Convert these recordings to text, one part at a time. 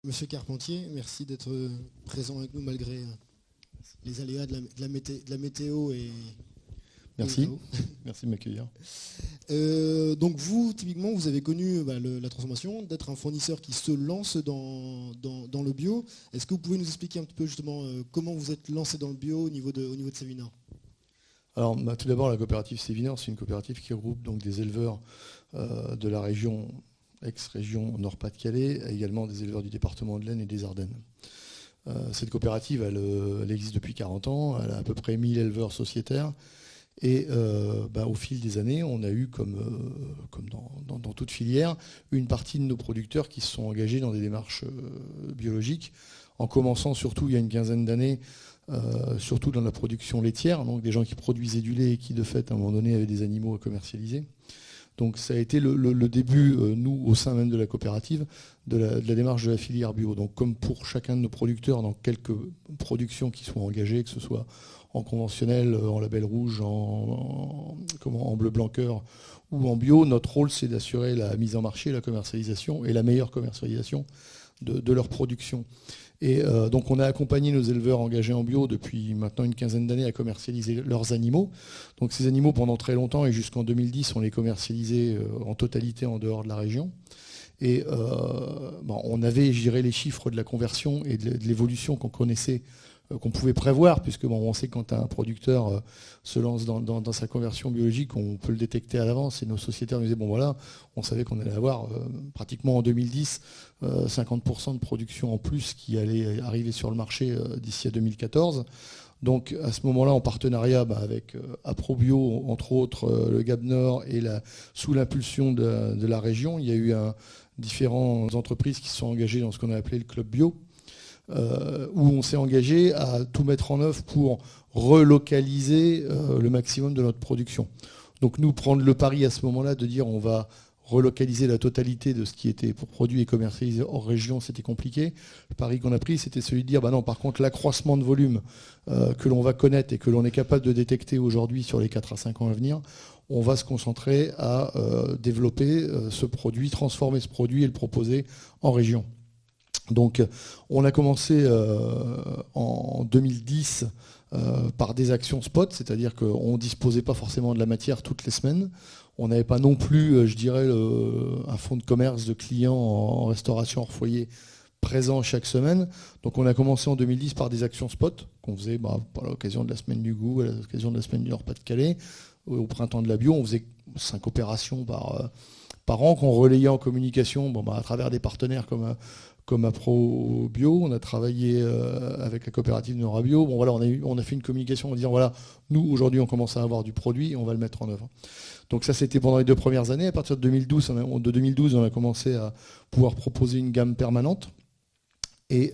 Monsieur Carpentier, merci d'être présent avec nous malgré les aléas de la météo et Merci, merci de m'accueillir. Donc vous, typiquement, vous avez connu la transformation, d'être un fournisseur qui se lance dans le bio. Est-ce que vous pouvez nous expliquer un petit peu justement comment vous êtes lancé dans le bio au niveau de Sévinor? Alors tout d'abord, la coopérative Sévinor, c'est une coopérative qui regroupe donc des éleveurs de la région, ex-région Nord-Pas-de-Calais, et également des éleveurs du département de l'Aisne et des Ardennes. Cette coopérative, elle existe depuis 40 ans, elle a à peu près 1000 éleveurs sociétaires. Et au fil des années, on a eu, comme dans toute filière, une partie de nos producteurs qui se sont engagés dans des démarches biologiques, en commençant surtout il y a une quinzaine d'années, surtout dans la production laitière, donc des gens qui produisaient du lait et qui de fait à un moment donné avaient des animaux à commercialiser. Donc ça a été le début, nous, au sein même de la coopérative, de la démarche de la filière bio. Donc comme pour chacun de nos producteurs, dans quelques productions qui sont engagées, que ce soit en conventionnel, en label rouge, en bleu blanc cœur ou en bio, notre rôle c'est d'assurer la mise en marché, la commercialisation et la meilleure commercialisation de leur production. Et donc on a accompagné nos éleveurs engagés en bio depuis maintenant une quinzaine d'années à commercialiser leurs animaux. Donc ces animaux pendant très longtemps et jusqu'en 2010 on les commercialisait en totalité en dehors de la région. Et on avait, je dirais, les chiffres de la conversion et de l'évolution qu'on connaissait, qu'on pouvait prévoir, puisque on sait que quand un producteur se lance dans sa conversion biologique, on peut le détecter à l'avance. Et nos sociétaires nous disaient, on savait qu'on allait avoir pratiquement en 2010 50% de production en plus qui allait arriver sur le marché d'ici à 2014. Donc à ce moment-là, en partenariat avec Aprobio, entre autres le Gap Nord, et sous l'impulsion de la région, il y a eu différentes entreprises qui se sont engagées dans ce qu'on a appelé le Club Bio, où on s'est engagé à tout mettre en œuvre pour relocaliser le maximum de notre production. Donc nous, prendre le pari à ce moment-là de dire on va relocaliser la totalité de ce qui était pour produit et commercialisé hors région, c'était compliqué. Le pari qu'on a pris, c'était celui de dire, non, par contre, l'accroissement de volume que l'on va connaître et que l'on est capable de détecter aujourd'hui sur les 4 à 5 ans à venir, on va se concentrer à développer ce produit, transformer ce produit et le proposer en région. Donc on a commencé en 2010 par des actions spot, c'est-à-dire qu'on ne disposait pas forcément de la matière toutes les semaines. On n'avait pas non plus, je dirais, un fonds de commerce de clients en restauration hors foyer présent chaque semaine. Donc on a commencé en 2010 par des actions spot qu'on faisait à l'occasion de la semaine du goût, à l'occasion de la semaine du Nord-Pas-de-Calais, au printemps de la bio. On faisait 5 opérations par an qu'on relayait en communication à travers des partenaires comme Aprobio. On a travaillé avec la coopérative Norabio. On a fait une communication en disant nous aujourd'hui on commence à avoir du produit et on va le mettre en œuvre. Donc ça c'était pendant les 2 premières années. À partir de 2012, on a commencé à pouvoir proposer une gamme permanente. Et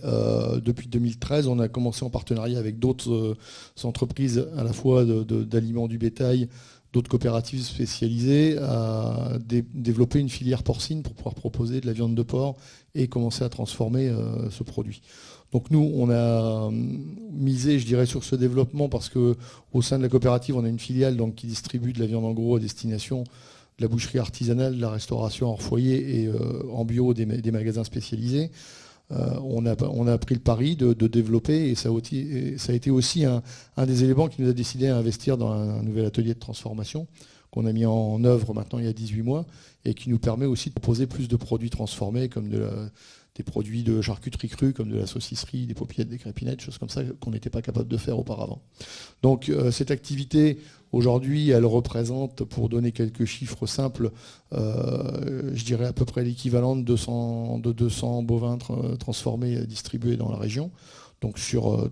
depuis 2013, on a commencé en partenariat avec d'autres entreprises, à la fois d'aliments du bétail, d'autres coopératives spécialisées, à développer une filière porcine pour pouvoir proposer de la viande de porc et commencer à transformer ce produit. Donc nous, on a misé, je dirais, sur ce développement parce qu'au sein de la coopérative, on a une filiale qui distribue de la viande en gros à destination de la boucherie artisanale, de la restauration hors foyer et en bio des magasins spécialisés. On a pris le pari de développer, et ça a été aussi un des éléments qui nous a décidé à investir dans un nouvel atelier de transformation qu'on a mis en œuvre maintenant il y a 18 mois et qui nous permet aussi de proposer plus de produits transformés comme des produits de charcuterie crue comme de la saucisserie, des paupiètes, des crépinettes, choses comme ça qu'on n'était pas capable de faire auparavant. Donc cette activité, aujourd'hui, elle représente, pour donner quelques chiffres simples, je dirais à peu près l'équivalent de 200 bovins transformés et distribués dans la région. Donc sur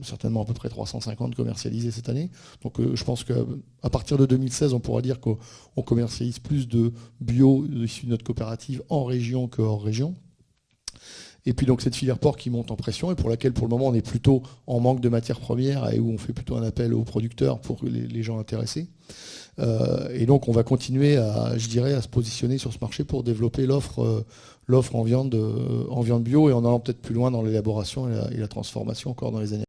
certainement à peu près 350 commercialisés cette année. Donc je pense qu'à partir de 2016, on pourra dire qu'on commercialise plus de bio issus de notre coopérative en région que hors région. Et puis donc cette filière porc qui monte en pression et pour laquelle pour le moment on est plutôt en manque de matières premières et où on fait plutôt un appel aux producteurs pour les gens intéressés. Et donc on va continuer à se positionner sur ce marché pour développer l'offre en viande bio et en allant peut-être plus loin dans l'élaboration et la transformation encore dans les années.